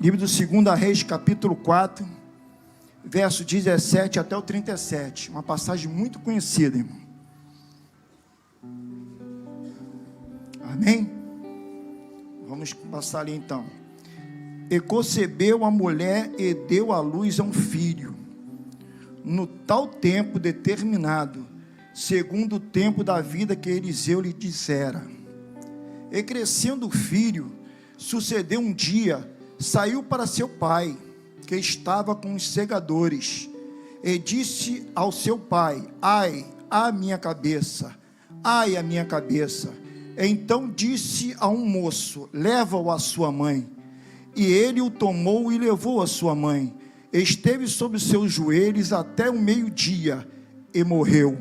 Livro do 2 Reis, capítulo 4, verso 17 até o 37. Uma passagem muito conhecida, irmão. Amém? Vamos passar ali então. E concebeu a mulher e deu à luz a um filho, no tal tempo determinado, segundo o tempo da vida que Eliseu lhe dissera. E crescendo o filho, sucedeu um dia, saiu para seu pai, que estava com os segadores, e disse ao seu pai: ai, a minha cabeça, ai, a minha cabeça. Então disse a um moço: leva-o à sua mãe. E ele o tomou e levou à sua mãe. Esteve sobre os seus joelhos até o meio-dia, e morreu.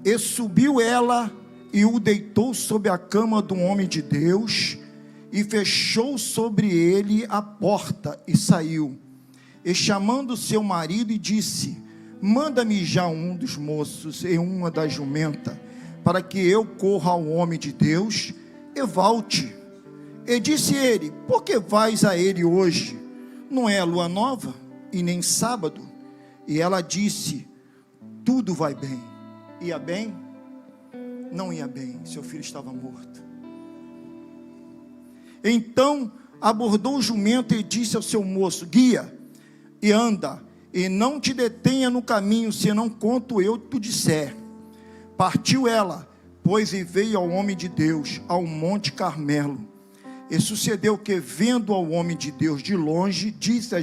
E subiu ela, e o deitou sobre a cama do homem de Deus, e fechou sobre ele a porta, e saiu. E chamando seu marido, e disse: manda-me já um dos moços e uma da jumenta, para que eu corra ao homem de Deus, e volte. E disse ele: por que vais a ele hoje? Não é a lua nova, e nem sábado? E ela disse: tudo vai bem. Ia bem? Não ia bem, seu filho estava morto. Então abordou o jumento e disse ao seu moço: guia e anda, e não te detenha no caminho, senão quanto eu te disser. Partiu ela, pois, e veio ao homem de Deus, ao monte Carmelo. E sucedeu que, vendo ao homem de Deus de longe, disse a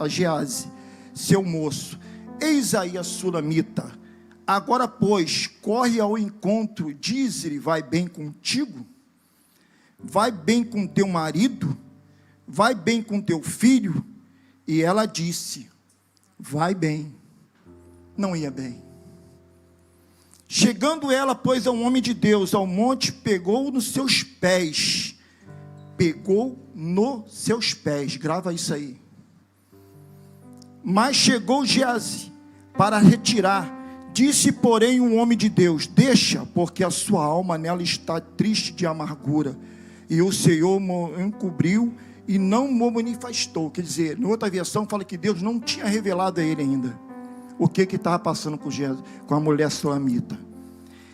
Geazi, seu moço: eis aí a sulamita. Agora, pois, corre ao encontro, diz-lhe: vai bem contigo? Vai bem com teu marido? Vai bem com teu filho? E ela disse: vai bem. Não ia bem. Chegando ela, pois, ao homem de Deus, ao monte, pegou nos seus pés. Pegou nos seus pés, grava isso aí. Mas chegou Geazi para retirar. Disse, porém, um homem de Deus: deixa, porque a sua alma nela está triste de amargura. E o Senhor encobriu e não o manifestou. Quer dizer, em outra versão fala que Deus não tinha revelado a ele ainda o que estava passando com a mulher sulamita.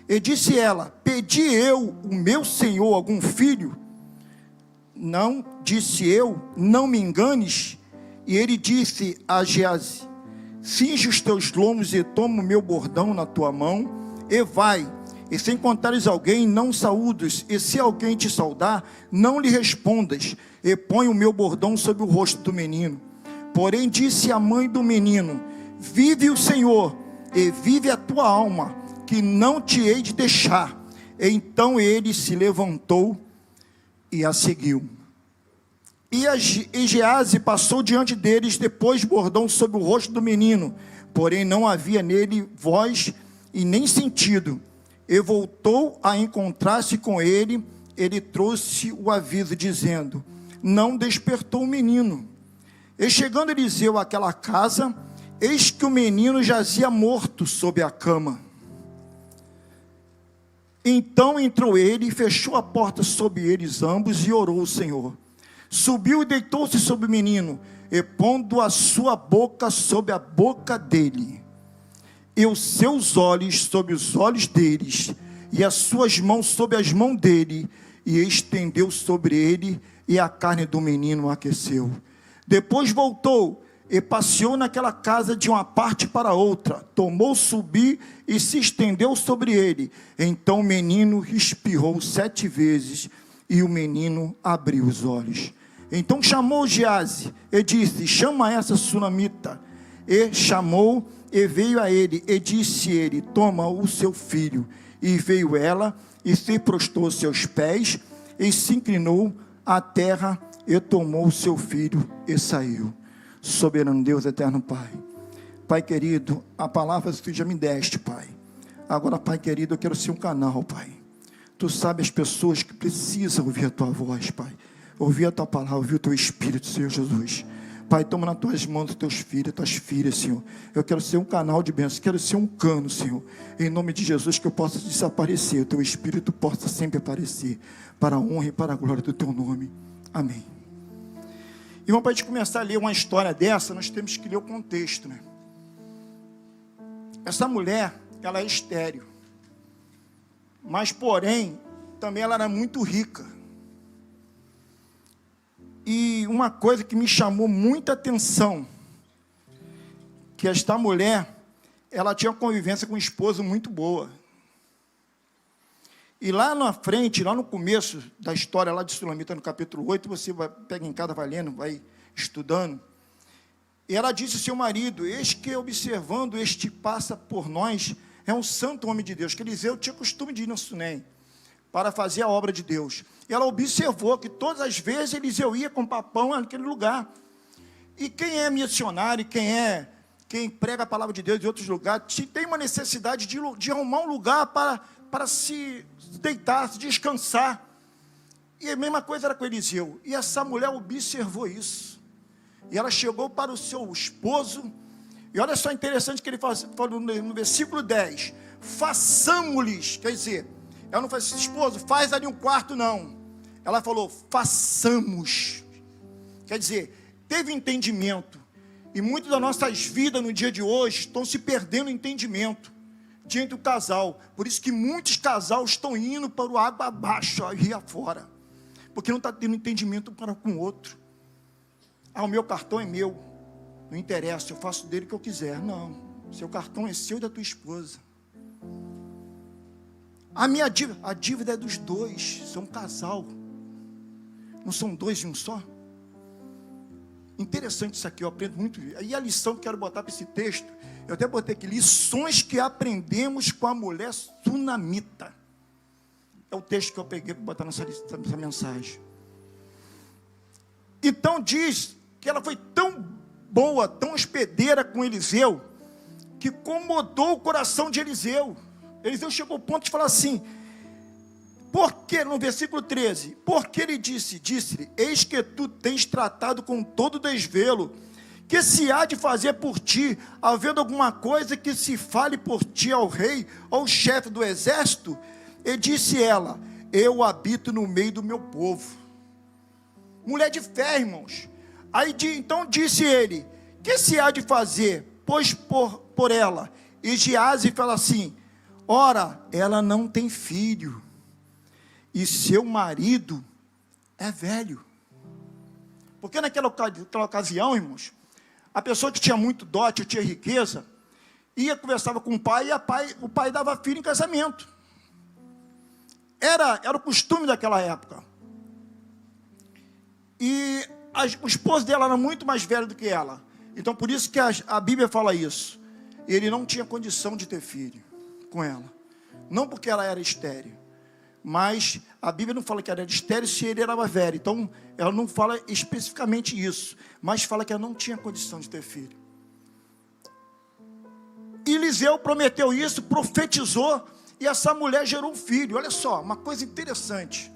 E disse ela: pedi eu, o meu senhor, algum filho? Não, disse eu, não me enganes. E ele disse a Geazi: cinge os teus lombos e toma o meu bordão na tua mão, e vai. E se encontrares alguém, não saúdes, e se alguém te saudar, não lhe respondas, e põe o meu bordão sobre o rosto do menino. Porém disse a mãe do menino: vive o Senhor, e vive a tua alma, que não te hei de deixar. Então ele se levantou e a seguiu. E Geazi passou diante deles, depois bordão sobre o rosto do menino, porém não havia nele voz e nem sentido. E voltou a encontrar-se com ele, ele trouxe o aviso, dizendo: não despertou o menino. E chegando Eliseu àquela casa, eis que o menino jazia morto sob a cama. Então entrou ele e fechou a porta sobre eles ambos e orou ao Senhor. Subiu e deitou-se sobre o menino, e pondo a sua boca sobre a boca dele, e os seus olhos sobre os olhos deles, e as suas mãos sobre as mãos dele, e estendeu sobre ele, e a carne do menino aqueceu. Depois voltou e passeou naquela casa de uma parte para outra, tomou subir e se estendeu sobre ele. Então o menino espirrou 7 vezes, e o menino abriu os olhos. Então chamou Geazi e disse: chama essa sunamita. E chamou, e veio a ele, e disse ele: toma o seu filho. E veio ela, e se prostrou aos seus pés, e se inclinou à terra, e tomou o seu filho, e saiu. Soberano Deus, eterno Pai, Pai querido, a palavra que tu já me deste, Pai. Agora, Pai querido, eu quero ser um canal, Pai. Tu sabes as pessoas que precisam ouvir a tua voz, Pai. Ouvir a tua palavra, ouvir o teu Espírito, Senhor Jesus. Pai, toma nas tuas mãos os teus filhos, tuas filhas, Senhor. Eu quero ser um canal de bênção, quero ser um cano, Senhor. Em nome de Jesus, que eu possa desaparecer, o teu Espírito possa sempre aparecer, para a honra e para a glória do teu nome. Amém. Irmão, para a gente começar a ler uma história dessa, nós temos que ler o contexto, né? Essa mulher, ela é estéril. Mas, porém, também ela era muito rica. E uma coisa que me chamou muita atenção, que esta mulher, ela tinha uma convivência com um esposo muito boa. E lá na frente, lá no começo da história, lá de Sulamita, no capítulo 8, você pega em casa, vai lendo, vai estudando. E ela disse ao seu marido: eis que observando este passa por nós, é um santo homem de Deus, que Eliseu tinha costume de ir no Sunem, para fazer a obra de Deus. E ela observou que todas as vezes Eliseu ia com papão naquele lugar. E quem é missionário, quem prega a palavra de Deus em outros lugares, tem uma necessidade de arrumar um lugar para se deitar, se descansar. E a mesma coisa era com Eliseu. E essa mulher observou isso. E ela chegou para o seu esposo, e olha só interessante que ele falou no versículo 10, façamos-lhes, quer dizer, ela não falou assim: esposo, faz ali um quarto, não. Ela falou: façamos. Quer dizer, teve entendimento. E muitas das nossas vidas no dia de hoje estão se perdendo entendimento diante do casal. Por isso que muitos casais estão indo para o água abaixo, rio afora, porque não está tendo entendimento para com o outro. Ah, o meu cartão é meu, não interessa, eu faço dele o que eu quiser. Não, seu cartão é seu e da tua esposa. A dívida é dos dois, são um casal, não são dois de um só. Interessante isso aqui, eu aprendo muito. E a lição que eu quero botar para esse texto, eu até botei aqui: lições que aprendemos com a mulher sunamita. É o texto que eu peguei para botar nessa mensagem. Então diz que ela foi tão boa, tão hospedeira com Eliseu, que incomodou o coração de Eliseu. Eliseu chegou ao ponto de falar assim, porque, no versículo 13, porque ele disse-lhe, eis que tu tens tratado com todo desvelo, que se há de fazer por ti, havendo alguma coisa que se fale por ti ao rei, ao chefe do exército? E disse ela: eu habito no meio do meu povo. Mulher de fé, irmãos. Aí então disse ele: que se há de fazer, pois por ela? E Geazi fala assim: ora, ela não tem filho, e seu marido é velho. Porque naquela ocasião, irmãos, a pessoa que tinha muito dote, tinha riqueza, conversava com o pai, e o pai dava filho em casamento. Era o costume daquela época. E o esposo dela era muito mais velho do que ela. Então por isso que a Bíblia fala isso. Ele não tinha condição de ter filho com ela. Não porque ela era estéril, mas a Bíblia não fala que ela era estéril se ele era velho. Então ela não fala especificamente isso, mas fala que ela não tinha condição de ter filho. E Eliseu prometeu isso, profetizou, e essa mulher gerou um filho. Olha só, uma coisa interessante.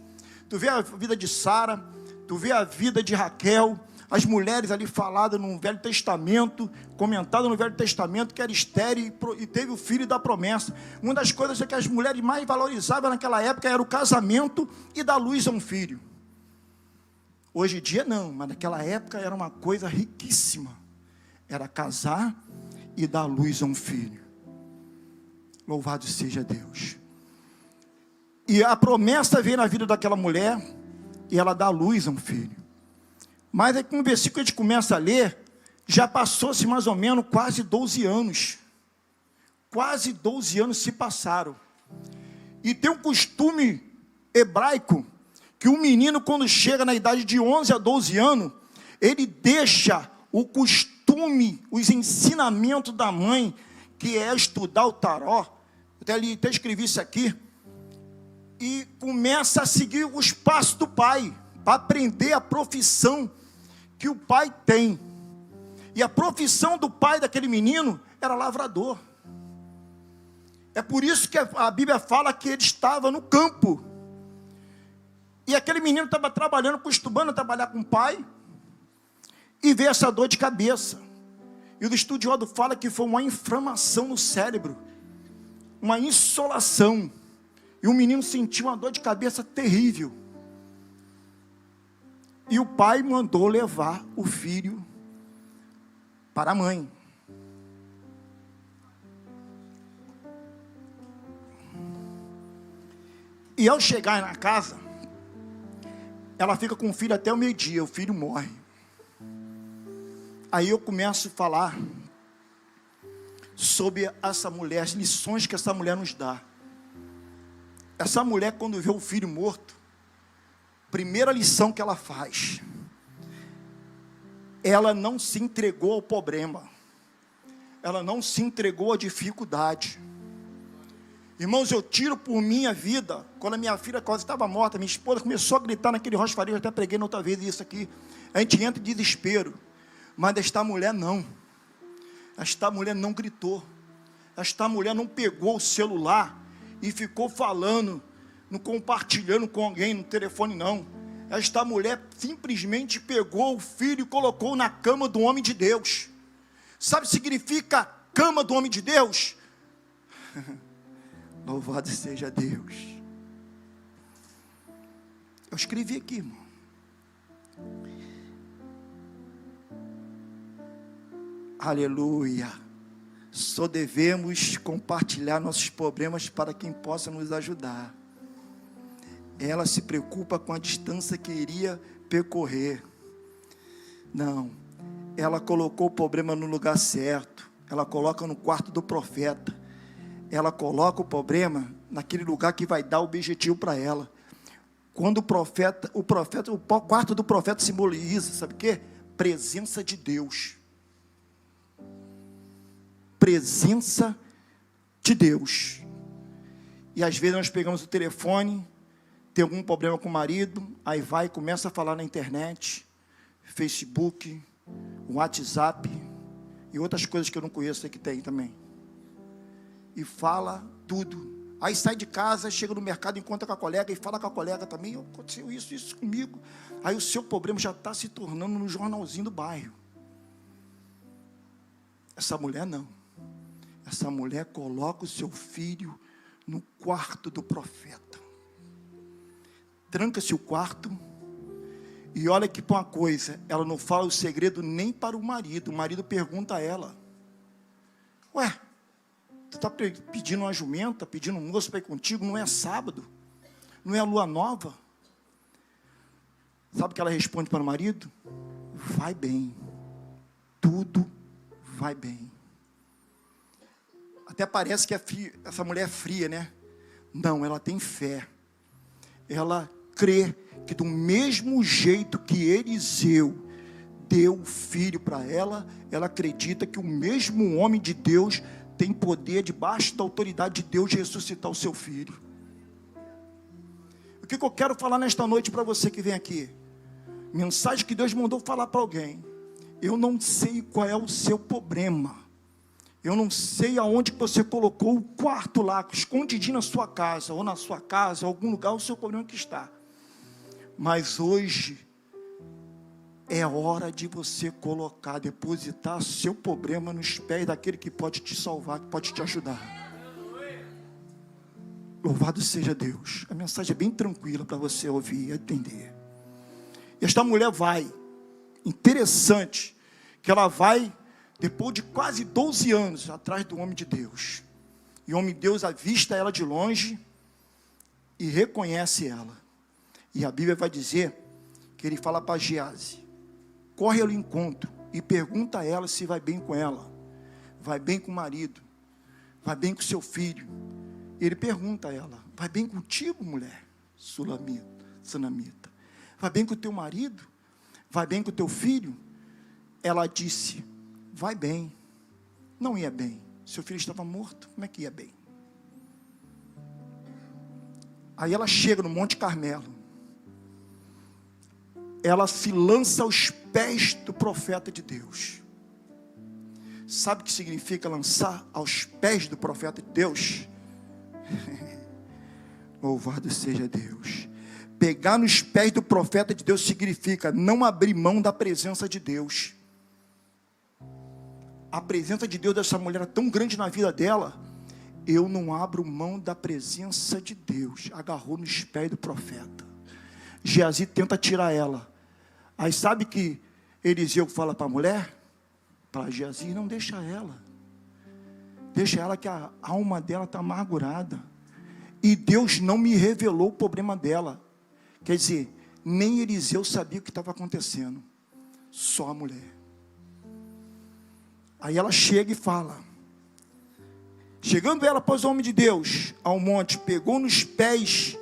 Tu vê a vida de Sara, tu vê a vida de Raquel, as mulheres ali faladas no Velho Testamento, comentado no Velho Testamento, que era estéril e teve o filho da promessa. Uma das coisas que as mulheres mais valorizavam naquela época era o casamento e dar luz a um filho. Hoje em dia não, mas naquela época era uma coisa riquíssima. Era casar e dar luz a um filho. Louvado seja Deus. E a promessa veio na vida daquela mulher, e ela dá luz a um filho. Mas aí com o versículo que a gente começa a ler, já passou-se mais ou menos quase 12 anos. Quase 12 anos se passaram. E tem um costume hebraico, que um menino quando chega na idade de 11 a 12 anos, ele deixa o costume, os ensinamentos da mãe, que é estudar o taró. Até escrevi isso aqui. E começa a seguir os passos do pai, para aprender a profissão que o pai tem. E a profissão do pai daquele menino era lavrador. É por isso que a Bíblia fala que ele estava no campo. E aquele menino estava trabalhando, acostumando a trabalhar com o pai, e veio essa dor de cabeça. E o estudioso fala que foi uma inflamação no cérebro, uma insolação. E o menino sentiu uma dor de cabeça terrível. E o pai mandou levar o filho para a mãe. E ao chegar na casa, ela fica com o filho até o meio-dia, o filho morre. Aí eu começo a falar sobre essa mulher, as lições que essa mulher nos dá. Essa mulher, quando vê o filho morto, primeira lição que ela faz, ela não se entregou ao problema, ela não se entregou à dificuldade. Irmãos, eu tiro por minha vida, quando a minha filha quase estava morta, minha esposa começou a gritar naquele rocharia, eu até preguei na outra vez isso aqui, a gente entra em desespero, mas esta mulher não gritou, esta mulher não pegou o celular e ficou falando, não compartilhando com alguém no telefone não, esta mulher simplesmente pegou o filho e colocou na cama do homem de Deus. Sabe o que significa cama do homem de Deus? Louvado seja Deus. Eu escrevi aqui, irmão. Aleluia. Só devemos compartilhar nossos problemas para quem possa nos ajudar. Ela se preocupa com a distância que iria percorrer. Não. Ela colocou o problema no lugar certo. Ela coloca no quarto do profeta. Ela coloca o problema naquele lugar que vai dar o objetivo para ela. Quando o quarto do profeta simboliza, sabe o quê? Presença de Deus. Presença de Deus. E às vezes nós pegamos o telefone, tem algum problema com o marido, aí vai e começa a falar na internet, Facebook, WhatsApp, e outras coisas que eu não conheço que tem também. E fala tudo. Aí sai de casa, chega no mercado, encontra com a colega e fala com a colega também, aconteceu isso comigo. Aí o seu problema já está se tornando no jornalzinho do bairro. Essa mulher não. Essa mulher coloca o seu filho no quarto do profeta. Tranca-se o quarto. E olha que uma coisa, ela não fala o segredo nem para o marido pergunta a ela, ué, tu está pedindo uma jumenta, pedindo um moço para ir contigo, não é sábado, não é lua nova? Sabe o que ela responde para o marido? Vai bem, tudo vai bem. Até parece que essa mulher é fria, né? Não, ela tem fé, ela crê que do mesmo jeito que Eliseu deu o filho para ela, ela acredita que o mesmo homem de Deus tem poder debaixo da autoridade de Deus de ressuscitar o seu filho. O que eu quero falar nesta noite para você que vem aqui? Mensagem que Deus mandou falar para alguém. Eu não sei qual é o seu problema. Eu não sei aonde você colocou o quarto lá, escondidinho na sua casa, ou na sua casa, em algum lugar, o seu problema que está. Mas hoje é hora de você colocar, depositar seu problema nos pés daquele que pode te salvar, que pode te ajudar. Louvado seja Deus. A mensagem é bem tranquila para você ouvir e entender. E esta mulher vai, interessante, que ela vai, depois de quase 12 anos, atrás do homem de Deus. E o homem de Deus avista ela de longe e reconhece ela. E a Bíblia vai dizer que ele fala para Geazi, corre ao encontro e pergunta a ela se vai bem com ela, vai bem com o marido, vai bem com o seu filho. E ele pergunta a ela, vai bem contigo, mulher sunamita? Vai bem com o teu marido? Vai bem com o teu filho? Ela disse, vai bem. Não ia bem. Seu filho estava morto, como é que ia bem? Aí ela chega no Monte Carmelo. Ela se lança aos pés do profeta de Deus. Sabe o que significa lançar aos pés do profeta de Deus? Louvado seja Deus. Pegar nos pés do profeta de Deus significa não abrir mão da presença de Deus. A presença de Deus dessa mulher é tão grande na vida dela. Eu não abro mão da presença de Deus. Agarrou nos pés do profeta. Geazi tenta tirar ela. Aí sabe que Eliseu fala para a mulher? Para Geazi, não deixa ela. Deixa ela que a alma dela está amargurada. E Deus não me revelou o problema dela. Quer dizer, nem Eliseu sabia o que estava acontecendo. Só a mulher. Aí ela chega e fala. Chegando ela após o homem de Deus ao monte, pegou nos pés,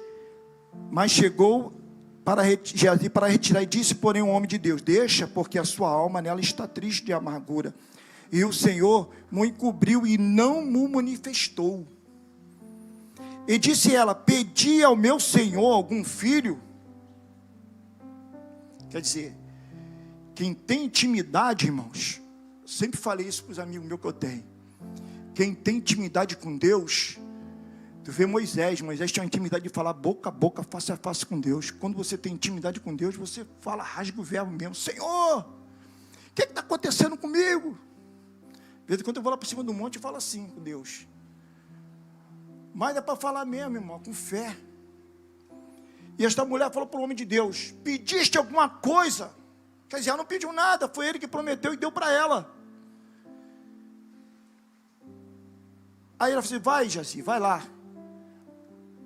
mas chegou para Geazi para retirar, e disse, porém, o homem de Deus, deixa, porque a sua alma nela está triste de amargura. E o Senhor me encobriu e não me manifestou. E disse ela, pedi ao meu Senhor algum filho? Quer dizer, quem tem intimidade, irmãos, sempre falei isso para os amigos meus que eu tenho, quem tem intimidade com Deus, tu vê Moisés tinha uma intimidade de falar boca a boca, face a face com Deus. Quando você tem intimidade com Deus, você fala, rasga o verbo mesmo, Senhor, o que está acontecendo comigo? De vez em quando eu vou lá para cima do monte e falo assim com Deus, mas é para falar mesmo, irmão, com fé. E esta mulher falou para o homem de Deus, pediste alguma coisa? Quer dizer, ela não pediu nada, foi ele que prometeu e deu para ela. Aí ela falou assim, vai Geazi, vai lá.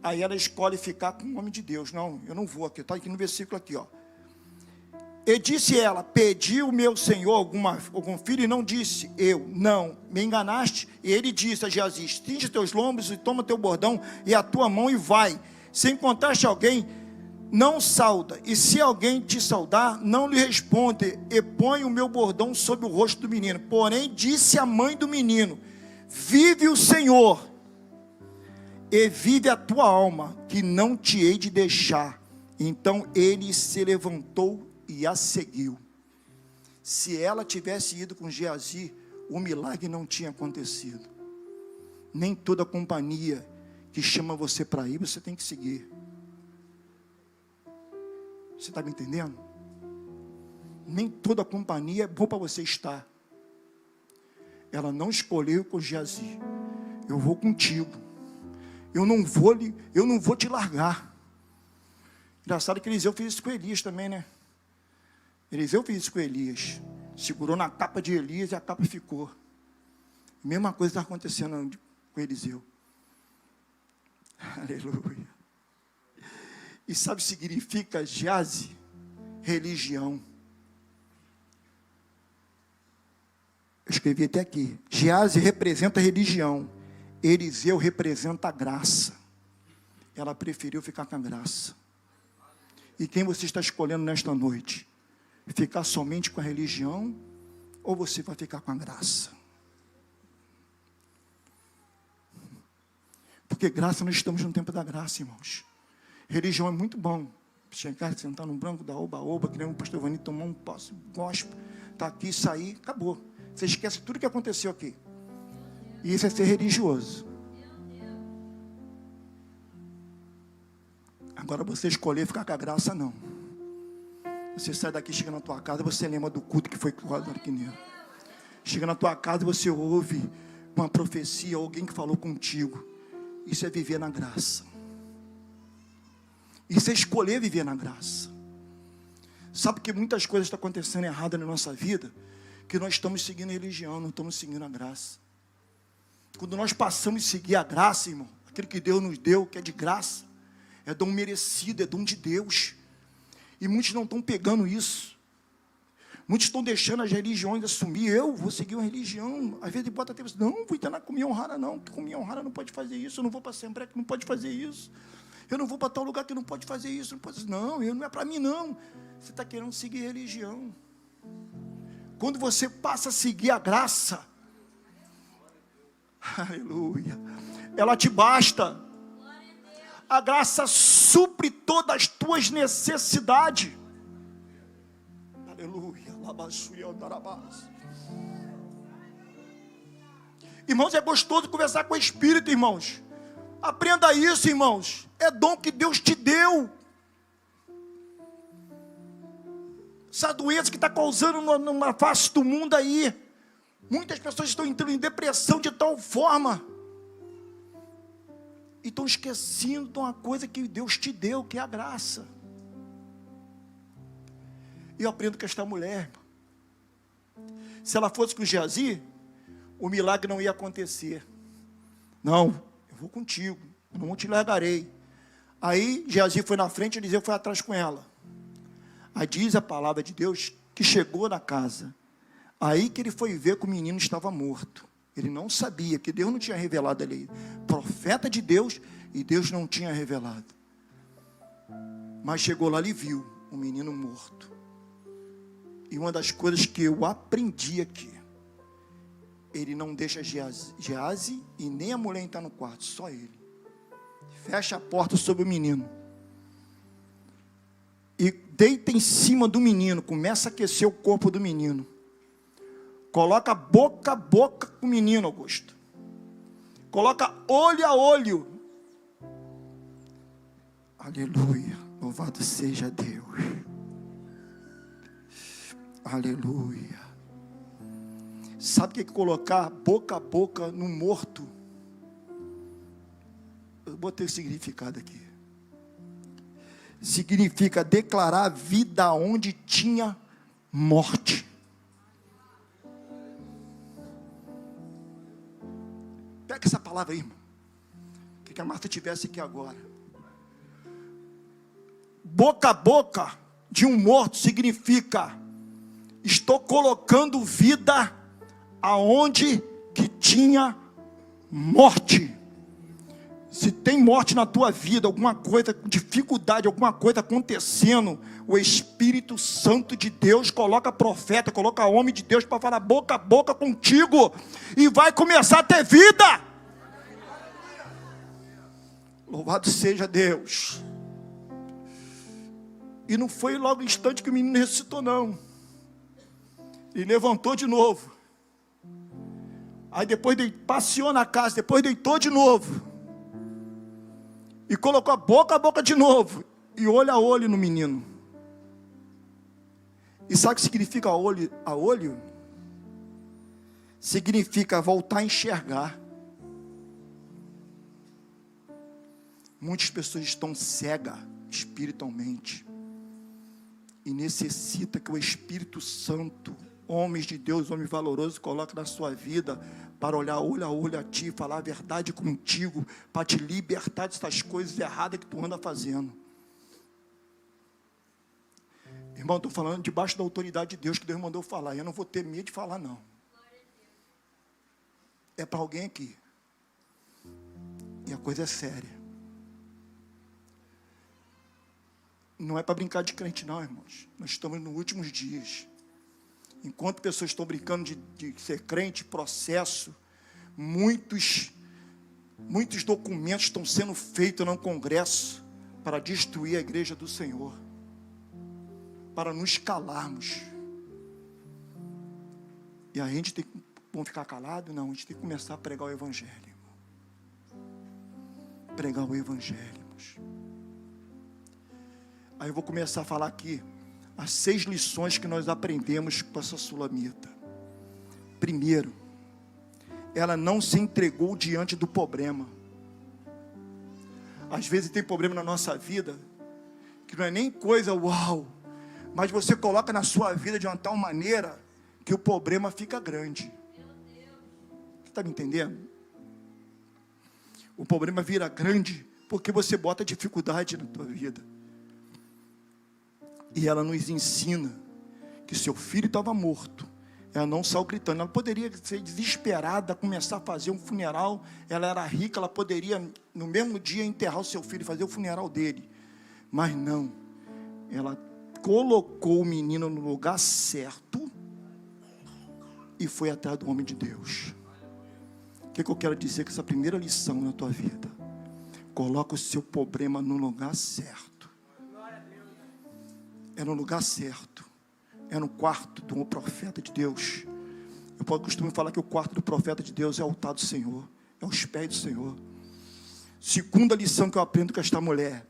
Aí ela escolhe ficar com o homem de Deus. Não, eu não vou aqui, está aqui no versículo aqui, ó. E disse ela, pedi o meu Senhor algum filho, e não disse eu, não, me enganaste. E ele disse a Geazi, cinge teus lombos e toma teu bordão e a tua mão e vai. Se encontraste alguém, não sauda, e se alguém te saudar, não lhe responde, e põe o meu bordão sobre o rosto do menino. Porém disse a mãe do menino, vive o Senhor, e vive a tua alma, que não te hei de deixar. Então ele se levantou e a seguiu. Se ela tivesse ido com Geazi, o milagre não tinha acontecido. Nem toda companhia que chama você para ir, você tem que seguir. Você está me entendendo? Nem toda companhia é bom para você estar. Ela não escolheu com Geazi. Eu vou contigo. Eu não vou te largar. Engraçado que Eliseu fez isso com Elias também, né? Eliseu fez isso com Elias. Segurou na capa de Elias e a capa ficou. Mesma coisa está acontecendo com Eliseu. Aleluia. E sabe o que significa Geazi? Religião. Eu escrevi até aqui. Geazi representa religião. Eliseu representa a graça. Ela preferiu ficar com a graça. E quem você está escolhendo nesta noite? Ficar somente com a religião? Ou você vai ficar com a graça? Porque graça, nós estamos no tempo da graça, irmãos. Religião é muito bom. Chegar, sentar no branco da oba-oba, que nem o pastor Vani tomar um passo, gospel, está aqui, sair, acabou. Você esquece tudo que aconteceu aqui. E isso é ser religioso. Agora você escolher ficar com a graça, não. Você sai daqui, chega na tua casa, você lembra do culto que foi criado aqui nele. Chega na tua casa e você ouve uma profecia, alguém que falou contigo. Isso é viver na graça. Isso é escolher viver na graça. Sabe que muitas coisas estão acontecendo erradas na nossa vida, que nós estamos seguindo a religião, não estamos seguindo a graça. Quando nós passamos a seguir a graça, irmão, aquilo que Deus nos deu, que é de graça, é dom merecido, é dom de Deus. E muitos não estão pegando isso. Muitos estão deixando as religiões assumir. Eu vou seguir uma religião. Às vezes bota até, não, vou entrar na comunhão rara não. Comunhão rara não pode fazer isso. Eu não vou para a Assembleia que não pode fazer isso. Eu não vou para tal lugar que não pode fazer isso. Não, não é para mim não. Você está querendo seguir religião. Quando você passa a seguir a graça, aleluia, ela te basta. A graça supre todas as tuas necessidades. Aleluia. Irmãos, é gostoso conversar com o Espírito, irmãos. Aprenda isso, irmãos. É dom que Deus te deu. Essa doença que está causando numa face do mundo aí. Muitas pessoas estão entrando em depressão de tal forma. E estão esquecendo de uma coisa que Deus te deu, que é a graça. E eu aprendo com esta mulher, irmão. Se ela fosse com Geazi, o milagre não ia acontecer. Não, eu vou contigo, eu não te largarei. Aí Geazi foi na frente e Eliseu foi atrás com ela. Aí diz a palavra de Deus que chegou na casa. Aí que ele foi ver que o menino estava morto. Ele não sabia, que Deus não tinha revelado ele. Profeta de Deus, e Deus não tinha revelado. Mas chegou lá e viu o menino morto. E uma das coisas que eu aprendi aqui, ele não deixa Geazi e nem a mulher entrar no quarto, só ele. Fecha a porta sobre o menino. E deita em cima do menino, começa a aquecer o corpo do menino. Coloca boca a boca com o menino, Augusto. Coloca olho a olho. Aleluia. Louvado seja Deus. Aleluia. Sabe o que é colocar boca a boca no morto? Eu botei o significado aqui. Significa declarar vida onde tinha morte. Pega essa palavra aí, irmão. Que a Marta tivesse aqui agora. Boca a boca de um morto significa: estou colocando vida aonde que tinha morte. Se tem morte na tua vida, alguma coisa, dificuldade, alguma coisa acontecendo, o Espírito Santo de Deus coloca profeta, coloca homem de Deus para falar boca a boca contigo, e vai começar a ter vida. Louvado seja Deus. E não foi logo no instante que o menino ressuscitou, não. Ele levantou de novo. Aí depois passeou na casa, depois deitou de novo. E colocou a boca de novo. E olho a olho no menino. E sabe o que significa olho a olho? Significa voltar a enxergar. Muitas pessoas estão cegas espiritualmente. E necessita que o Espírito Santo, homens de Deus, homem valoroso, coloque na sua vida para olhar olho a olho a ti, falar a verdade contigo, para te libertar dessas coisas erradas que tu anda fazendo. Irmão, estou falando debaixo da autoridade de Deus que Deus mandou falar. E eu não vou ter medo de falar, não. É para alguém aqui. E a coisa é séria. Não é para brincar de crente, não, irmãos. Nós estamos nos últimos dias. Enquanto pessoas estão brincando de ser crente, processo, muitos documentos estão sendo feitos no Congresso para destruir a igreja do Senhor, para nos calarmos. E a gente tem que, vamos ficar calado? Não, a gente tem que começar a pregar o Evangelho, irmão. Pregar o Evangelho, irmãos. Aí eu vou começar a falar aqui as 6 lições que nós aprendemos com essa sulamita. Primeiro, ela não se entregou diante do problema. Às vezes tem problema na nossa vida que não é nem coisa uau, mas você coloca na sua vida de uma tal maneira que o problema fica grande. Você está me entendendo? O problema vira grande porque você bota dificuldade na tua vida. E ela nos ensina que seu filho estava morto. Ela não saiu gritando. Ela poderia ser desesperada, começar a fazer um funeral. Ela era rica, ela poderia no mesmo dia enterrar o seu filho e fazer o funeral dele. Mas não. Ela colocou o menino no lugar certo e foi atrás do homem de Deus. O que eu quero dizer com essa primeira lição na tua vida? Coloca o seu problema no lugar certo. É no lugar certo. É no quarto do profeta de Deus. Eu costumo falar que o quarto do profeta de Deus é o altar do Senhor. É os pés do Senhor. Segunda lição que eu aprendo com esta mulher.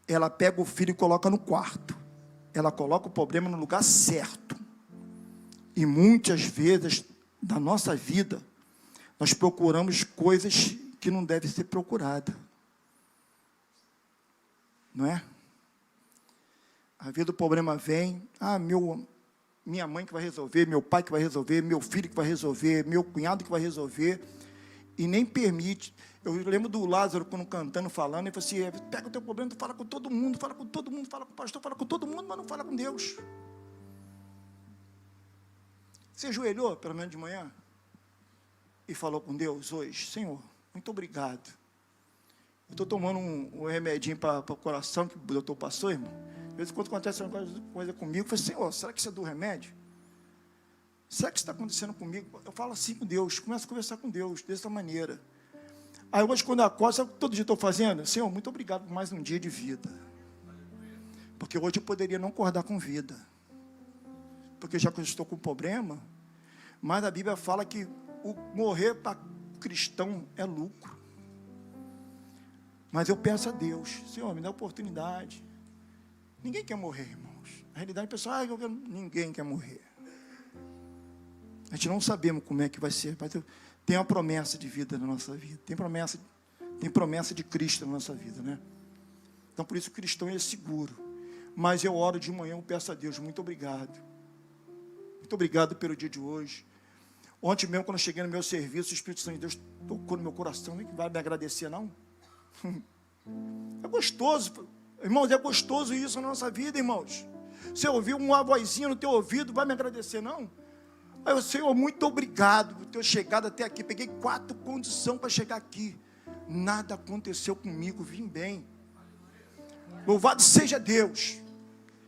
Ela pega o filho e coloca no quarto. Ela coloca o problema no lugar certo. E muitas vezes, na nossa vida, nós procuramos coisas que não devem ser procuradas. Não é? Às vezes o problema vem, minha mãe que vai resolver, meu pai que vai resolver, meu filho que vai resolver, meu cunhado que vai resolver, e nem permite. Eu lembro do Lázaro, quando cantando, falando, ele falou assim, pega o teu problema, tu fala com todo mundo, fala com todo mundo, fala com o pastor, fala com todo mundo, mas não fala com Deus. Você ajoelhou, pelo menos de manhã, e falou com Deus hoje, Senhor, muito obrigado. Eu estou tomando um remedinho para o coração, que o doutor passou, irmão. De vez em quando acontece uma coisa comigo, eu falo, Senhor, será que isso é do remédio? Será que isso está acontecendo comigo? Eu falo assim com Deus, começo a conversar com Deus, dessa maneira. Aí hoje, quando eu acordo, sabe o que todo dia estou fazendo? Senhor, muito obrigado por mais um dia de vida. Porque hoje eu poderia não acordar com vida. Porque já que eu estou com problema, mas a Bíblia fala que o morrer para cristão é lucro. Mas eu peço a Deus, Senhor, me dá oportunidade. Ninguém quer morrer, irmãos. Na realidade, o pessoal, ninguém quer morrer. A gente não sabemos como é que vai ser, mas tem uma promessa de vida na nossa vida. Tem promessa de Cristo na nossa vida, né? Então, por isso o cristão é seguro. Mas eu oro de manhã, eu peço a Deus, muito obrigado. Muito obrigado pelo dia de hoje. Ontem mesmo, quando eu cheguei no meu serviço, o Espírito Santo de Deus tocou no meu coração. Não vai me agradecer, não? É gostoso, irmãos, é gostoso isso na nossa vida, irmãos. Você ouviu uma vozinha no teu ouvido, vai me agradecer, não? Aí eu, Senhor, muito obrigado por ter chegado até aqui. Peguei 4 condições para chegar aqui. Nada aconteceu comigo, vim bem. Louvado seja Deus.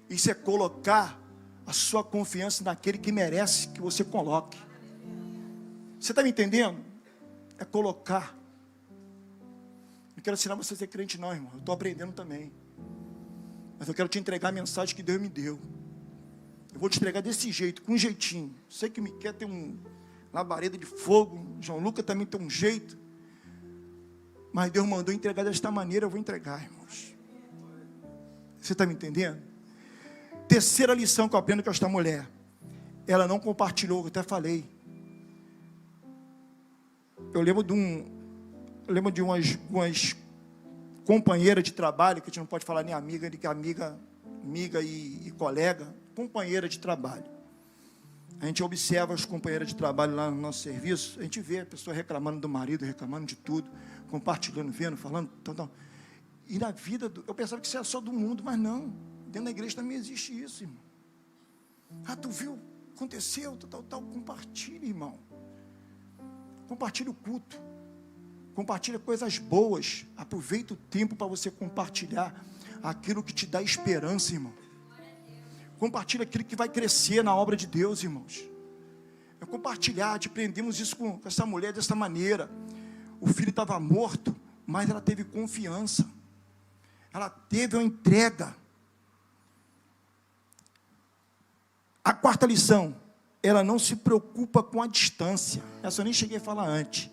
Isso é colocar a sua confiança naquele que merece que você coloque. Você está me entendendo? É colocar. Não quero ensinar você a ser crente não, irmão. Eu estou aprendendo também. Mas eu quero te entregar a mensagem que Deus me deu. Eu vou te entregar desse jeito, com um jeitinho. Você que me quer ter uma labareda de fogo. João Lucas também tem um jeito. Mas Deus mandou entregar desta maneira, eu vou entregar, irmãos. Você está me entendendo? Terceira lição que eu aprendo com esta mulher. Ela não compartilhou, eu até falei. Eu lembro de umas companheiras de trabalho, que a gente não pode falar nem amiga e colega, companheira de trabalho. A gente observa as companheiras de trabalho lá no nosso serviço, a gente vê a pessoa reclamando do marido, reclamando de tudo, compartilhando, vendo, falando, tal. E na vida, eu pensava que isso era só do mundo, mas não, dentro da igreja também existe isso, irmão. Tu viu, aconteceu, tal, compartilha, irmão. Compartilha o culto. Compartilha coisas boas. Aproveita o tempo para você compartilhar aquilo que te dá esperança, irmão. Compartilha aquilo que vai crescer na obra de Deus, irmãos. É compartilhar. Aprendemos isso com essa mulher dessa maneira. O filho estava morto, mas ela teve confiança. Ela teve uma entrega. A quarta lição. Ela não se preocupa com a distância. Essa eu nem cheguei a falar antes.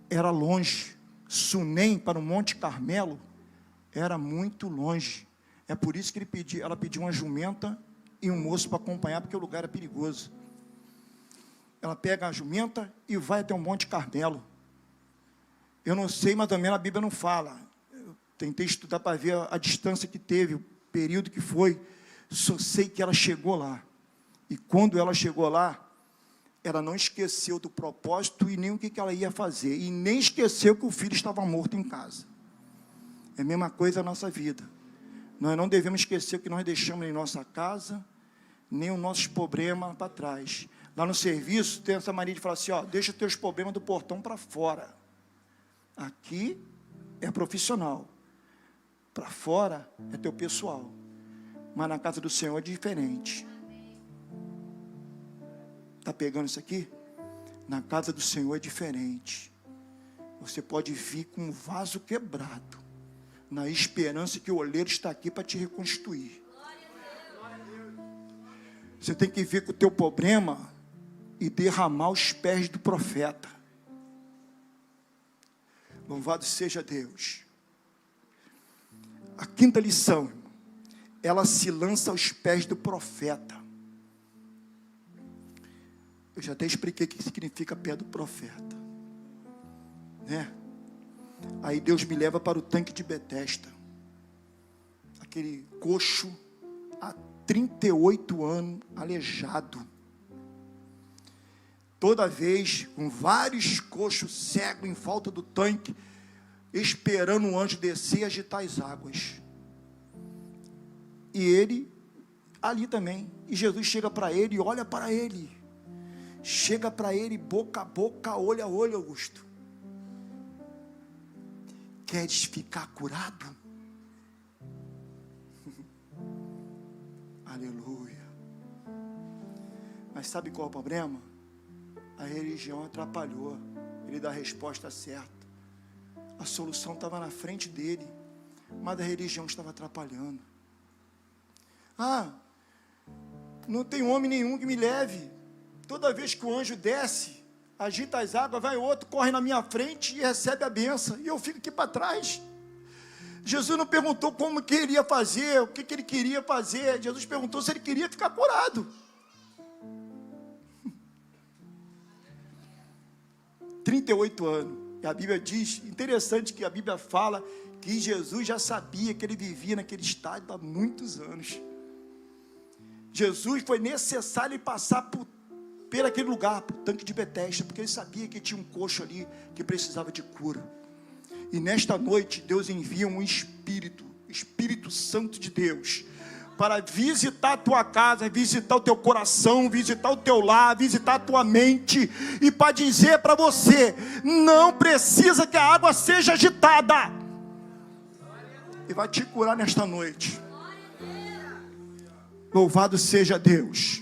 Era longe. Sunem para o Monte Carmelo era muito longe. É por isso que ela pediu uma jumenta e um moço para acompanhar, porque o lugar era perigoso. Ela pega a jumenta e vai até o Monte Carmelo. Eu não sei, mas também a Bíblia não fala. Eu tentei estudar para ver a distância que teve, o período que foi. Só sei que ela chegou lá. E quando ela chegou lá, ela não esqueceu do propósito e nem o que ela ia fazer. E nem esqueceu que o filho estava morto em casa. É a mesma coisa na nossa vida. Nós não devemos esquecer o que nós deixamos em nossa casa, nem os nossos problemas para trás. Lá no serviço, tem essa mania de falar assim, deixa os teus problemas do portão para fora. Aqui é profissional. Para fora é teu pessoal. Mas na casa do Senhor é diferente. Está pegando isso aqui? Na casa do Senhor é diferente. Você pode vir com um vaso quebrado, na esperança que o oleiro está aqui para te reconstruir. Você tem que vir com o teu problema e derramar os pés do profeta. Louvado seja Deus. A quinta lição, ela se lança aos pés do profeta. Eu já até expliquei o que significa pé do profeta, né? Aí Deus me leva para o tanque de Betesda, aquele coxo há 38 anos aleijado. Toda vez, com vários coxos cegos em volta do tanque, esperando o anjo descer e agitar as águas. E ele, ali também. E Jesus chega para ele e olha para ele. Chega para ele, boca a boca, olho a olho, Augusto. Queres ficar curado? Aleluia. Mas sabe qual é o problema? A religião atrapalhou ele dar a resposta certa. A solução estava na frente dele, mas a religião estava atrapalhando. Não tem homem nenhum que me leve. Toda vez que o anjo desce, agita as águas, vai outro, corre na minha frente e recebe a bênção, e eu fico aqui para trás. Jesus não perguntou como que ele ia fazer, o que ele queria fazer. Jesus perguntou se ele queria ficar curado. 38 anos. E a Bíblia diz, interessante que a Bíblia fala que Jesus já sabia que ele vivia naquele estado há muitos anos. Jesus foi necessário passar por aquele lugar, por tanque de Betesda, porque ele sabia que tinha um coxo ali que precisava de cura. E nesta noite Deus envia um Espírito Santo de Deus, para visitar a tua casa, visitar o teu coração, visitar o teu lar, visitar a tua mente, e para dizer para você, não precisa que a água seja agitada, e vai te curar nesta noite. Louvado seja Deus.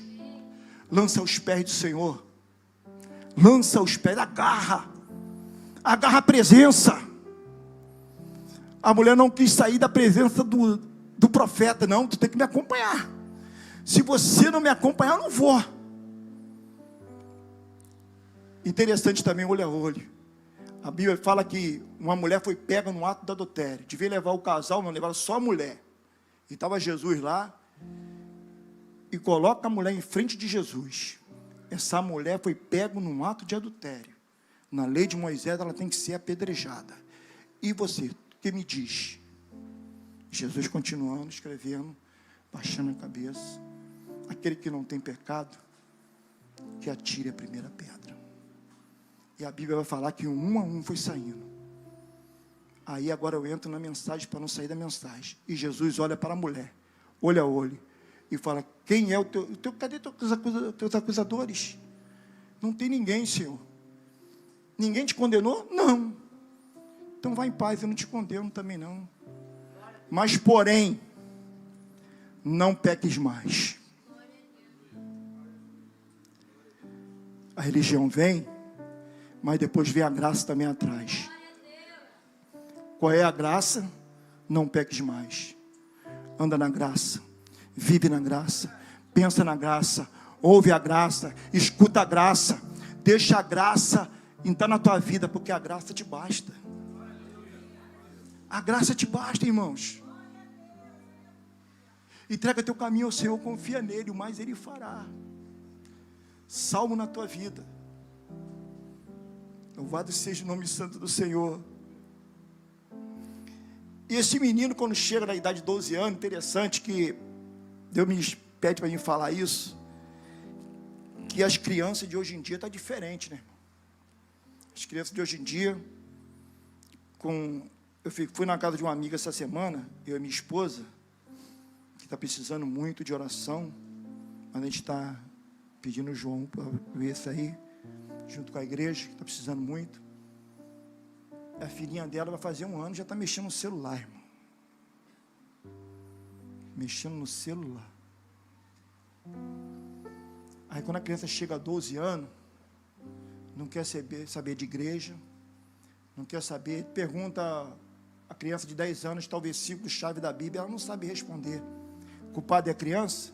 Lança aos pés do Senhor, lança aos pés, agarra a presença. A mulher não quis sair da presença do profeta. Não, tu tem que me acompanhar. Se você não me acompanhar, eu não vou. Interessante também, olho a olho. A Bíblia fala que uma mulher foi pega no ato do adultério. Devia levar o casal, não levaram só a mulher. E estava Jesus lá. E coloca a mulher em frente de Jesus. Essa mulher foi pega num ato de adultério. Na lei de Moisés, ela tem que ser apedrejada. E você, o que me diz? Jesus continuando, escrevendo, baixando a cabeça. Aquele que não tem pecado, que atire a primeira pedra. E a Bíblia vai falar que um a um foi saindo. Aí agora eu entro na mensagem para não sair da mensagem. E Jesus olha para a mulher, olho a olho, e fala, quem é o teu cadê teus acusadores? Não tem ninguém, Senhor. Ninguém te condenou? Não. Então vai em paz, eu não te condeno também não. Mas porém, não peques mais. A religião vem, mas depois vem a graça também atrás. Qual é a graça? Não peques mais. Anda na graça, vive na graça, pensa na graça, ouve a graça, escuta a graça, deixa a graça entrar na tua vida, porque a graça te basta. A graça te basta, irmãos. Entrega teu caminho ao Senhor, confia nele, o mais ele fará. Salmo na tua vida. Louvado seja o nome santo do Senhor. E esse menino, quando chega na idade de 12 anos, interessante que Deus me pede para mim falar isso, que as crianças de hoje em dia estão diferentes, né? As crianças de hoje em dia, eu fui na casa de uma amiga essa semana, eu e minha esposa, que está precisando muito de oração, mas a gente está pedindo o João para ver isso aí, junto com a igreja, que está precisando muito. A filhinha dela vai fazer 1 ano, já está mexendo no celular, irmão. Mexendo no celular. Aí quando a criança chega a 12 anos, não quer saber de igreja, não quer saber, pergunta a criança de 10 anos, tal versículo-chave da Bíblia, ela não sabe responder. O culpado é a criança?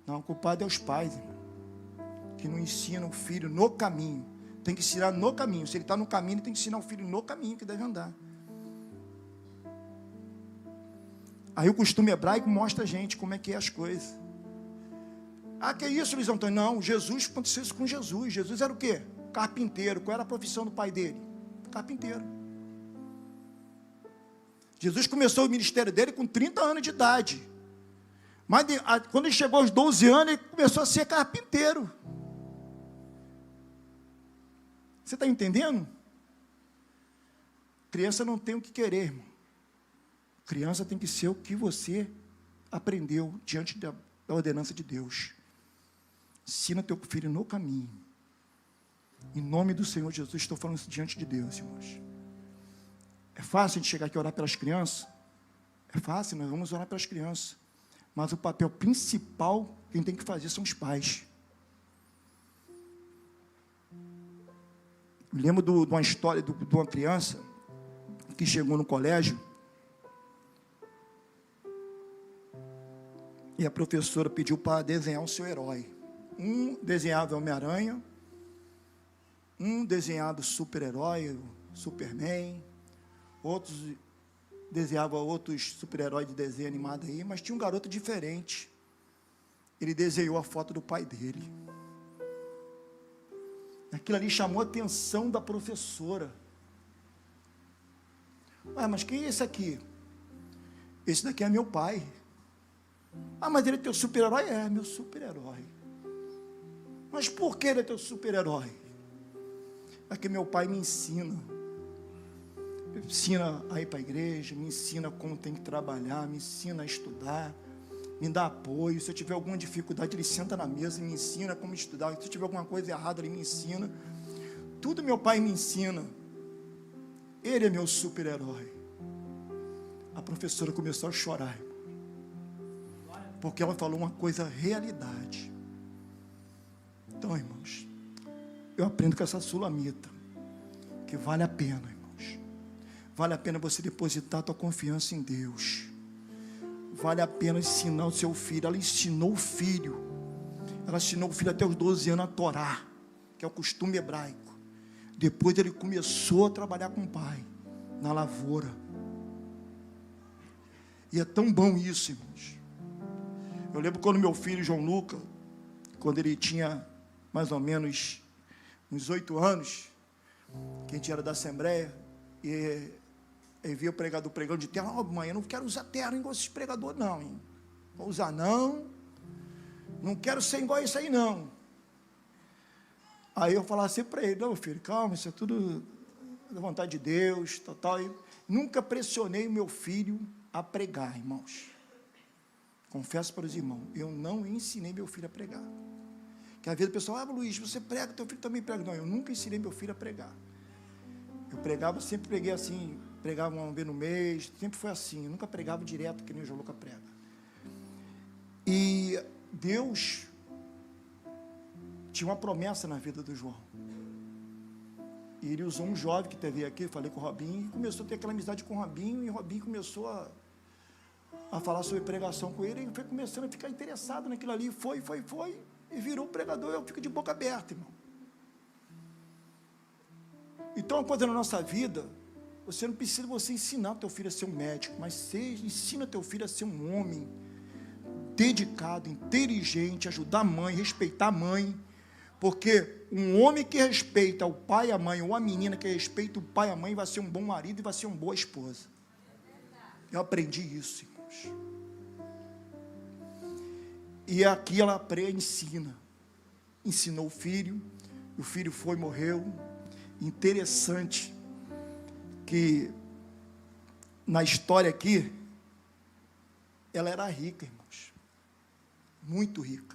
Não, o culpado é os pais, irmão, que não ensinam o filho no caminho. Tem que ensinar no caminho. Se ele está no caminho, ele tem que ensinar o filho no caminho que deve andar. Aí o costume hebraico mostra a gente como é que é as coisas. Ah, que é isso, Luiz Antônio? Não, Jesus, aconteceu isso com Jesus. Jesus era o quê? Carpinteiro. Qual era a profissão do pai dele? Carpinteiro. Jesus começou o ministério dele com 30 anos de idade. Mas quando ele chegou aos 12 anos, ele começou a ser carpinteiro. Você está entendendo? Criança não tem o que querer, irmão. Criança tem que ser o que você aprendeu diante da ordenança de Deus. Ensina teu filho no caminho. Em nome do Senhor Jesus, estou falando isso diante de Deus, irmãos. É fácil a gente chegar aqui e orar pelas crianças? É fácil, nós vamos orar pelas crianças. Mas o papel principal, quem tem que fazer são os pais. Me lembro de uma história de uma criança que chegou no colégio e a professora pediu para desenhar o seu herói. Um desenhava Homem-Aranha, um desenhava super-herói, Superman, outros desenhava outros super-heróis de desenho animado aí, mas tinha um garoto diferente. Ele desenhou a foto do pai dele. Aquilo ali chamou a atenção da professora. Mas quem é esse aqui? Esse daqui é meu pai. Mas ele é teu super-herói? É, meu super-herói. Mas por que ele é teu super-herói? É que meu pai me ensina. Me ensina a ir para a igreja, me ensina como tem que trabalhar, me ensina a estudar, me dá apoio. Se eu tiver alguma dificuldade, ele senta na mesa e me ensina como estudar. Se eu tiver alguma coisa errada, ele me ensina. Tudo meu pai me ensina. Ele é meu super-herói. A professora começou a chorar, porque ela falou uma coisa realidade. Então, irmãos, eu aprendo com essa sulamita, que vale a pena, irmãos. Vale a pena você depositar a tua confiança em Deus. Vale a pena ensinar o seu filho. Ela ensinou o filho. Ela ensinou o filho até os 12 anos a Torá, que é o costume hebraico. Depois ele começou a trabalhar com o pai, na lavoura. E é tão bom isso, irmãos. Eu lembro quando meu filho, João Lucas, quando ele tinha mais ou menos uns 8 anos, que a gente era da Assembleia, e via o pregador pregando de terno. Mãe, eu não quero usar terno igual esses pregadores não, hein? Vou usar não quero ser igual isso aí não. Aí eu falava assim para ele: não, filho, calma, isso é tudo da vontade de Deus, tal. E nunca pressionei o meu filho a pregar, irmãos. Confesso para os irmãos, eu não ensinei meu filho a pregar. Que às vezes o pessoal: Luiz, você prega, teu filho também prega. Não, eu nunca ensinei meu filho a pregar. Eu pregava, sempre preguei assim, pregava uma vez no mês, sempre foi assim, eu nunca pregava direto, que nem o João Lucas prega. E Deus tinha uma promessa na vida do João. E ele usou um jovem que teve aqui, falei com o Robinho, e começou a ter aquela amizade com o Robinho, e o Robinho começou a falar sobre pregação com ele, e foi começando a ficar interessado naquilo ali, foi, e virou pregador. Eu fico de boca aberta, irmão. Então, uma coisa na nossa vida, você não precisa ensinar teu filho a ser um médico, mas ensina teu filho a ser um homem dedicado, inteligente, ajudar a mãe, respeitar a mãe, porque um homem que respeita o pai e a mãe, ou a menina que respeita o pai e a mãe, vai ser um bom marido e vai ser uma boa esposa. Eu aprendi isso, irmãos. E aqui ela ensinou o filho foi, morreu. Interessante que na história aqui, ela era rica, irmãos, muito rica.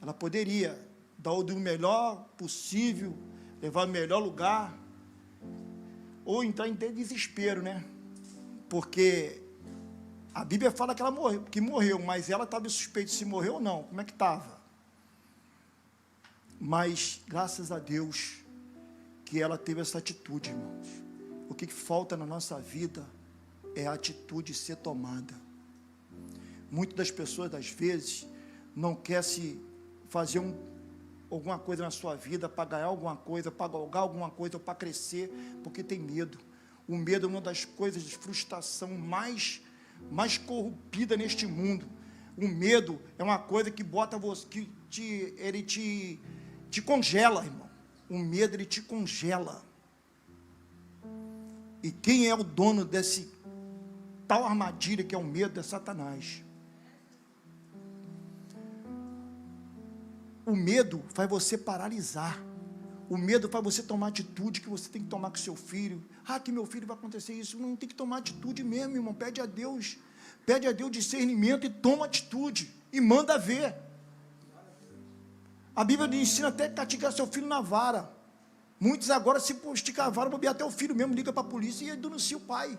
Ela poderia dar o melhor possível, levar no melhor lugar, ou entrar em desespero, né? Porque a Bíblia fala que ela morreu, mas ela estava suspeita se morreu ou não. Como é que estava? Mas, graças a Deus, que ela teve essa atitude, irmãos. O que falta na nossa vida é a atitude ser tomada. Muitas das pessoas, às vezes, não quer se fazer alguma coisa na sua vida, para ganhar alguma coisa, para galgar alguma coisa, ou para crescer, porque tem medo. O medo é uma das coisas de frustração mais corrompida neste mundo. O medo é uma coisa que bota você, ele te congela, irmão. O medo, ele te congela. E quem é o dono desse tal armadilha que é o medo, é Satanás. O medo faz você paralisar. O medo faz você tomar atitude que você tem que tomar com seu filho. Que meu filho vai acontecer isso. Não tem que tomar atitude mesmo, irmão. Pede a Deus discernimento e toma atitude. E manda ver. A Bíblia ensina até a castigar seu filho na vara. Muitos agora, se esticar a vara, bobear até o filho mesmo, liga para a polícia e denuncia o pai.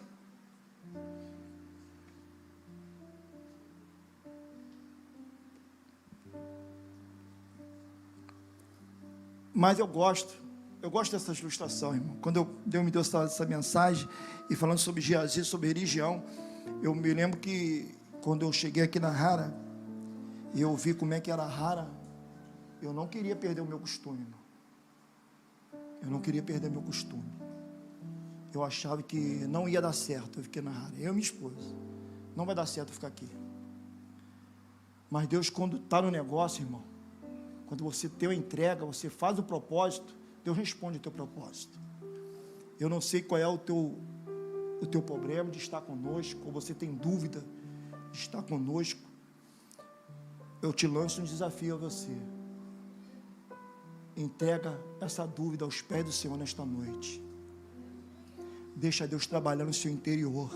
Mas eu gosto dessa ilustração, irmão. Quando Deus me deu essa mensagem, e falando sobre Geazi, sobre religião, eu me lembro que, quando eu cheguei aqui na Rara, e eu vi como é que era a Rara, eu não queria perder o meu costume, irmão. Eu não queria perder meu costume. Eu achava que não ia dar certo, eu fiquei na Rara, eu e minha esposa. Não vai dar certo eu ficar aqui. Mas Deus, quando está no negócio, irmão, quando você tem a entrega, você faz o propósito, Deus responde o teu propósito. Eu não sei qual é o teu problema de estar conosco, ou você tem dúvida de estar conosco. Eu te lanço um desafio a você. Entrega essa dúvida aos pés do Senhor nesta noite. Deixa Deus trabalhar no seu interior.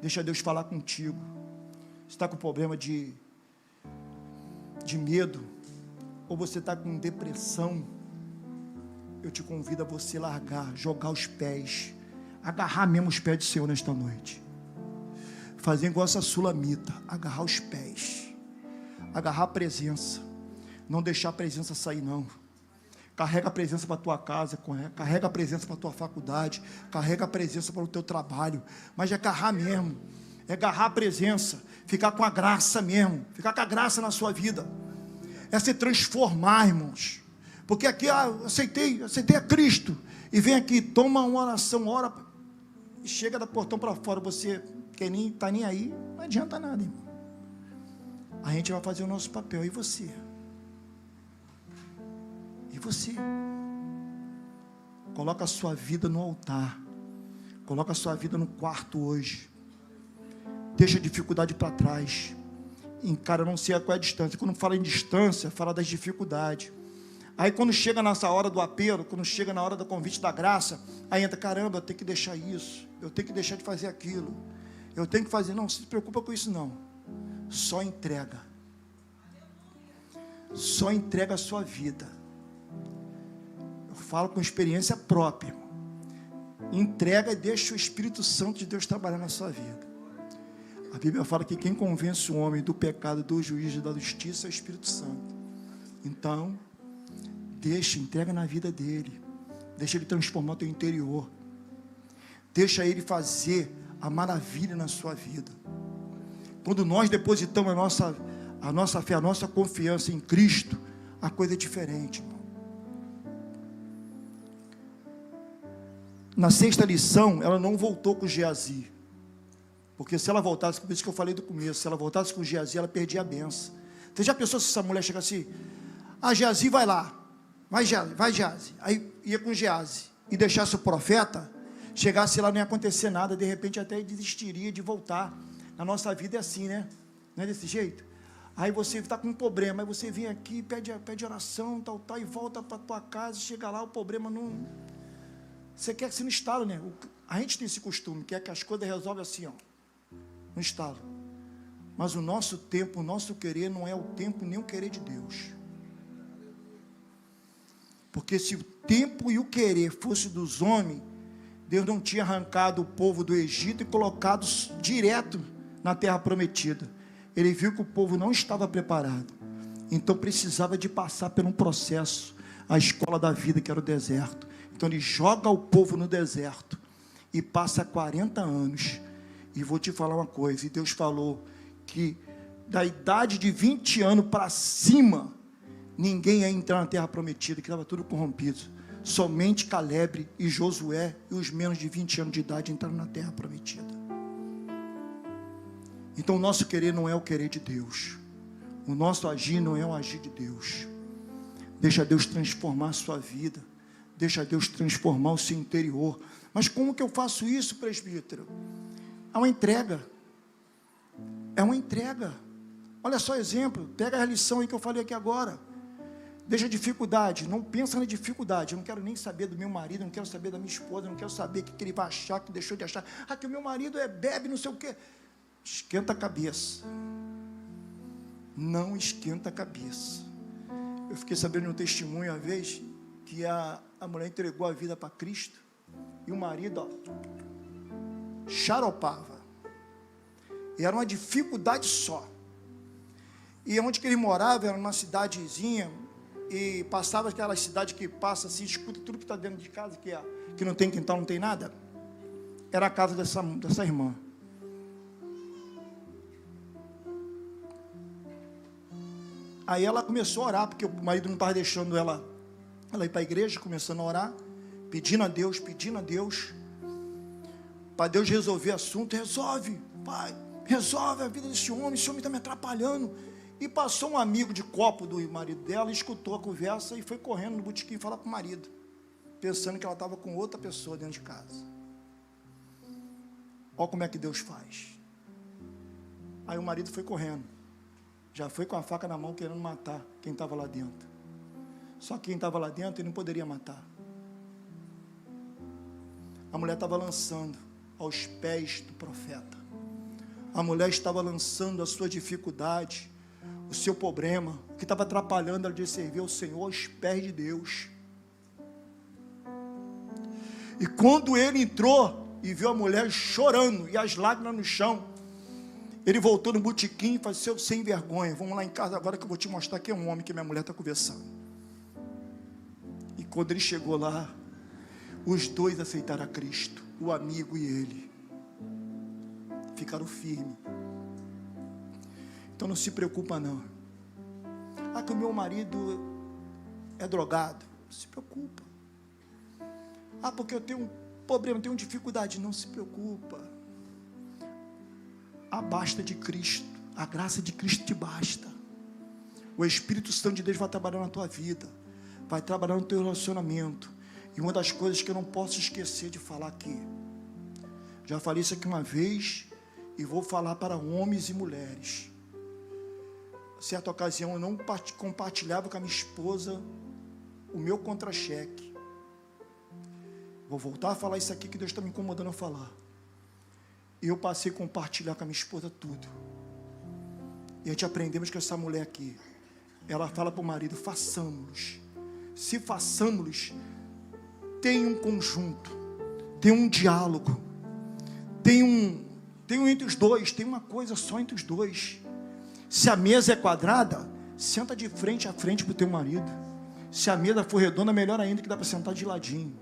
Deixa Deus falar contigo. Você está com problema de medo, ou você está com depressão, eu te convido a você largar, jogar os pés, agarrar mesmo os pés do Senhor nesta noite, fazer igual essa sulamita, agarrar os pés, agarrar a presença, não deixar a presença sair não. Carrega a presença para a tua casa, carrega a presença para a tua faculdade, carrega a presença para o teu trabalho, mas é agarrar mesmo, é agarrar a presença, ficar com a graça mesmo, ficar com a graça na sua vida, é se transformar, irmãos. Porque aqui, aceitei a Cristo, e vem aqui, toma uma oração, ora, e chega do portão para fora, você que nem está nem aí, não adianta nada, irmão. A gente vai fazer o nosso papel, e você? E você? Coloca a sua vida no altar, coloca a sua vida no quarto hoje, deixa a dificuldade para trás, encara, não sei qual é a distância. Quando fala em distância, fala das dificuldades. Aí quando chega nessa hora do apelo, quando chega na hora do convite da graça, aí entra, caramba, eu tenho que deixar isso, eu tenho que deixar de fazer aquilo, eu tenho que fazer, não se preocupa com isso não, só entrega a sua vida. Eu falo com experiência própria, irmão. Entrega e deixa o Espírito Santo de Deus trabalhar na sua vida. A Bíblia fala que quem convence o homem do pecado, do juízo e da justiça é o Espírito Santo. Então, entrega na vida dele, deixa ele transformar o teu interior, deixa ele fazer a maravilha na sua vida. Quando nós depositamos a nossa fé, a nossa confiança em Cristo, a coisa é diferente, irmão. Na sexta lição, ela não voltou com Geazi, porque se ela voltasse, por isso que eu falei do começo, se ela voltasse com Geazi, ela perdia a benção. Você já pensou se essa mulher chegasse assim, Geazi vai lá, vai Geazi, aí ia com Geazi, e deixasse o profeta, chegasse lá, não ia acontecer nada, de repente até desistiria de voltar. Na nossa vida é assim, né? Não é desse jeito? Aí você está com um problema, aí você vem aqui, pede oração, tal, e volta para a tua casa, chega lá, o problema não... Você quer que se no estalo, né? A gente tem esse costume, quer que as coisas resolvem assim, ó, no estalo. Mas o nosso tempo, o nosso querer não é o tempo nem o querer de Deus. Porque se o tempo e o querer fosse dos homens, Deus não tinha arrancado o povo do Egito e colocado direto na terra prometida. Ele viu que o povo não estava preparado, então precisava de passar por um processo, a escola da vida, que era o deserto. Então ele joga o povo no deserto e passa 40 anos. E vou te falar uma coisa, e Deus falou que da idade de 20 anos para cima, ninguém ia entrar na terra prometida, que estava tudo corrompido. Somente Caleb e Josué e os menos de 20 anos de idade entraram na terra prometida. Então o nosso querer não é o querer de Deus, o nosso agir não é o agir de Deus. Deixa Deus transformar a sua vida, deixa Deus transformar o seu interior. Mas como que eu faço isso, presbítero? É uma entrega. É uma entrega. Olha só exemplo, pega a lição aí que eu falei aqui agora. Deixa a dificuldade, não pensa na dificuldade. Eu não quero nem saber do meu marido, não quero saber da minha esposa, não quero saber o que ele vai achar, que deixou de achar. Ah, que o meu marido bebe, não sei o quê. Esquenta a cabeça. Não esquenta a cabeça. Eu fiquei sabendo de um testemunho uma vez, que a mulher entregou a vida para Cristo, e o marido, xaropava. E era uma dificuldade só. E onde que ele morava, era numa cidadezinha, e passava aquela cidade que passa assim, escuta tudo que está dentro de casa, que não tem quintal, não tem nada. Era a casa dessa irmã. Aí ela começou a orar, porque o marido não estava deixando ela ir para a igreja, começando a orar, pedindo a Deus, para Deus resolver o assunto. Resolve, pai, resolve a vida desse homem está me atrapalhando. E passou um amigo de copo do marido dela, escutou a conversa e foi correndo no botequim falar para o marido, pensando que ela estava com outra pessoa dentro de casa. Olha como é que Deus faz. Aí o marido foi correndo, já foi com a faca na mão querendo matar quem estava lá dentro. Só que quem estava lá dentro ele não poderia matar. A mulher estava lançando aos pés do profeta. A mulher estava lançando a sua dificuldade, o seu problema, o que estava atrapalhando ela de servir ao Senhor aos pés de Deus. E quando ele entrou e viu a mulher chorando e as lágrimas no chão, ele voltou no botequim e falou: seu sem vergonha, vamos lá em casa agora que eu vou te mostrar que é um homem que minha mulher está conversando. E quando ele chegou lá, os dois aceitaram a Cristo, o amigo e ele, ficaram firmes. Então não se preocupa não. Ah, que o meu marido é drogado. Não se preocupa. Ah, porque eu tenho um problema, eu tenho dificuldade. Não se preocupa. Basta de Cristo. A graça de Cristo te basta. O Espírito Santo de Deus vai trabalhar na tua vida, vai trabalhar no teu relacionamento. E uma das coisas que eu não posso esquecer de falar aqui, já falei isso aqui uma vez e vou falar para homens e mulheres. Certa ocasião eu não compartilhava com a minha esposa o meu contra-cheque. Vou voltar a falar isso aqui que Deus está me incomodando a falar. E eu passei a compartilhar com a minha esposa tudo. E a gente aprendemos com essa mulher aqui. Ela fala para o marido: façamos. Se façamos, tem um conjunto, tem um diálogo, tem um entre os dois, tem uma coisa só entre os dois. Se a mesa é quadrada, senta de frente a frente para o teu marido. Se a mesa for redonda, melhor ainda, que dá para sentar de ladinho.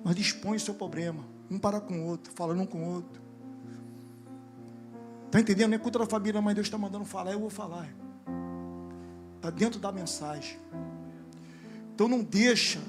Mas dispõe o seu problema, um para com o outro, falando um com o outro. Está entendendo? Não é culto da família, mas Deus está mandando falar, eu vou falar. Está dentro da mensagem. Então não deixa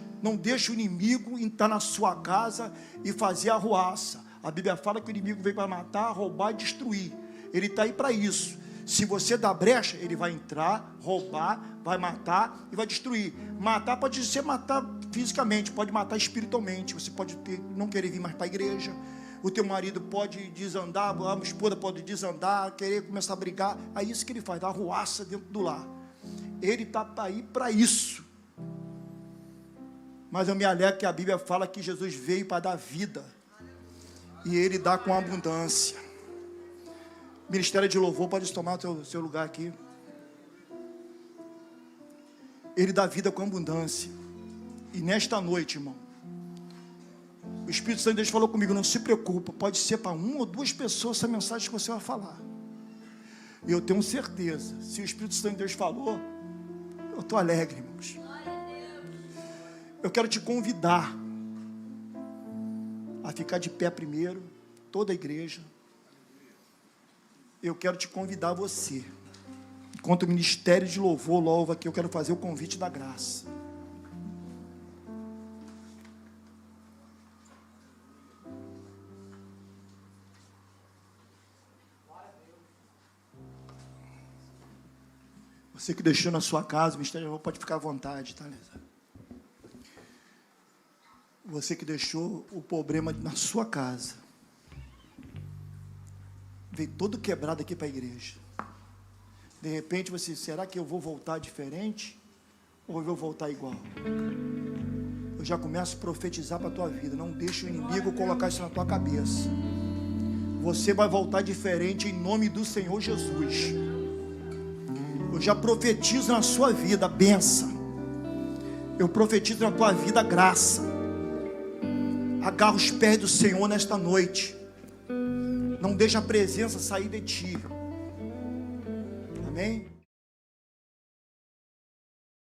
o inimigo entrar na sua casa e fazer arruaça. A Bíblia fala que o inimigo veio para matar, roubar e destruir. Ele está aí para isso. Se você dá brecha, ele vai entrar, roubar, vai matar e vai destruir. Matar pode ser matar fisicamente, pode matar espiritualmente. Você pode não querer vir mais para a igreja. O teu marido pode desandar, a esposa pode desandar, querer começar a brigar. É isso que ele faz, dá arruaça dentro do lar. Ele está aí para isso. Mas eu me alegro que a Bíblia fala que Jesus veio para dar vida. E Ele dá com abundância. Ministério de louvor, pode tomar o seu lugar aqui. Ele dá vida com abundância. E nesta noite, irmão, o Espírito Santo de Deus falou comigo: não se preocupa, pode ser para uma ou duas pessoas essa mensagem que você vai falar. E eu tenho certeza, se o Espírito Santo de Deus falou, eu estou alegre, irmãos. Eu quero te convidar a ficar de pé primeiro, toda a igreja. Eu quero te convidar você. Enquanto o ministério de louvor louva aqui, eu quero fazer o convite da graça. Você que deixou na sua casa, o ministério de louvor pode ficar à vontade, tá, Lisa? Você que deixou o problema na sua casa, veio todo quebrado aqui para a igreja. De repente você, será que eu vou voltar diferente? Ou eu vou voltar igual? Eu já começo a profetizar para a tua vida. Não deixa o inimigo colocar isso na tua cabeça. Você vai voltar diferente em nome do Senhor Jesus. Eu já profetizo na sua vida bênção. Eu profetizo na tua vida graça. Agarra os pés do Senhor nesta noite. Não deixa a presença sair de ti. Amém?